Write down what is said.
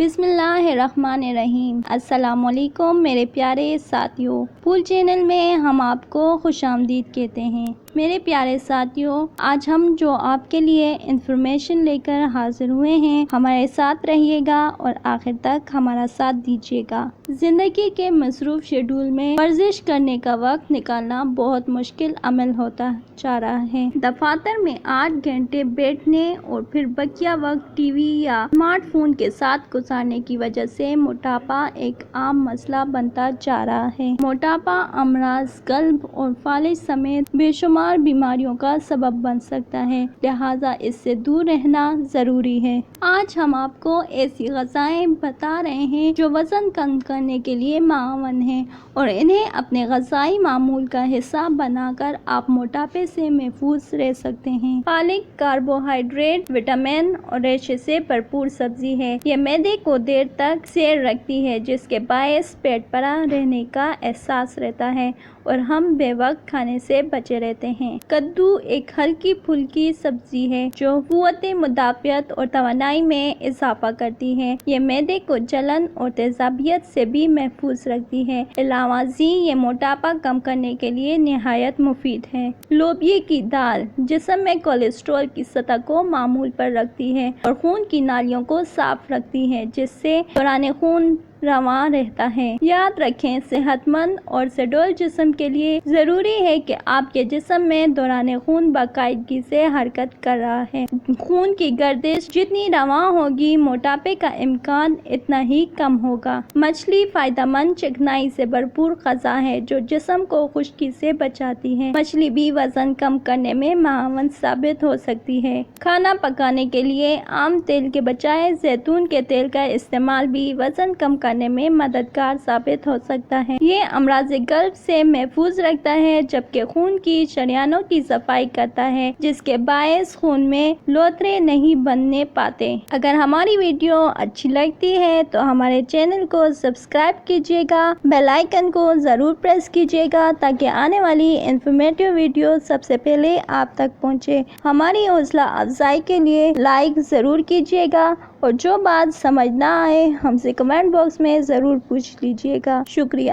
بسم اللہ الرحمن الرحیم۔ السلام علیکم میرے پیارے ساتھیوں، پھول چینل میں ہم آپ کو خوش آمدید کہتے ہیں۔ میرے پیارے ساتھیوں، آج ہم جو آپ کے لیے انفارمیشن لے کر حاضر ہوئے ہیں، ہمارے ساتھ رہیے گا اور آخر تک ہمارا ساتھ دیجیے گا۔ زندگی کے مصروف شیڈول میں ورزش کرنے کا وقت نکالنا بہت مشکل عمل ہوتا جا رہا ہے۔ دفاتر میں 8 گھنٹے بیٹھنے اور پھر بقیہ وقت ٹی وی یا اسمارٹ فون کے ساتھ گزارنے کی وجہ سے موٹاپا ایک عام مسئلہ بنتا جا رہا ہے۔ موٹاپا امراض قلب اور فالج سمیت بے شمار بیماریوں کا سبب بن سکتا ہے، لہٰذا اس سے دور رہنا ضروری ہے۔ آج ہم آپ کو ایسی غذائیں بتا رہے ہیں جو وزن کم کرنے کے لیے معاون ہیں اور انہیں اپنے غذائی معمول کا حصہ بنا کر آپ موٹاپے سے محفوظ رہ سکتے ہیں۔ پالک کاربوہائیڈریٹ، وٹامن اور ریشے سے بھرپور سبزی ہے۔ یہ معدے کو دیر تک سیر رکھتی ہے، جس کے باعث پیٹ بھرا رہنے کا احساس رہتا ہے اور ہم بے وقت کھانے سے بچے رہتے ہیں۔ کدو ایک ہلکی پھلکی سبزی ہے جو قوت مدافعت اور توانائی میں اضافہ کرتی ہے۔ یہ معدے کو جلن اور تیزابیت سے بھی محفوظ رکھتی ہے۔ علاوہ ازیں یہ موٹاپا کم کرنے کے لیے نہایت مفید ہے۔ لوبیا کی دال جسم میں کولیسٹرول کی سطح کو معمول پر رکھتی ہے اور خون کی نالیوں کو صاف رکھتی ہے، جس سے دوران خون رواں رہتا ہے۔ یاد رکھیں، صحت مند اور سڈول جسم کے لیے ضروری ہے کہ آپ کے جسم میں دوران خون باقاعدگی سے حرکت کر رہا ہے۔ خون کی گردش جتنی رواں ہوگی، موٹاپے کا امکان اتنا ہی کم ہوگا۔ مچھلی فائدہ مند چکنائی سے بھرپور غذا ہے جو جسم کو خشکی سے بچاتی ہے۔ مچھلی بھی وزن کم کرنے میں معاون ثابت ہو سکتی ہے۔ کھانا پکانے کے لیے عام تیل کے بجائے زیتون کے تیل کا استعمال بھی وزن کم کرنے میں مددگار ثابت ہو سکتا ہے۔ یہ امراض قلب سے محفوظ رکھتا ہے، جبکہ خون کی شریانوں کی صفائی کرتا ہے، جس کے باعث خون میں لوتھڑے نہیں بننے پاتے۔ اگر ہماری ویڈیو اچھی لگتی ہے تو ہمارے چینل کو سبسکرائب کیجیے گا، بیل آئیکن کو ضرور پریس کیجیے گا تاکہ آنے والی انفارمیٹیو ویڈیو سب سے پہلے آپ تک پہنچے۔ ہماری حوصلہ افزائی کے لیے لائک ضرور کیجیے گا اور جو بات سمجھ نہ آئے ہم سے کمنٹ باکس میں ضرور پوچھ لیجیے گا۔ شکریہ۔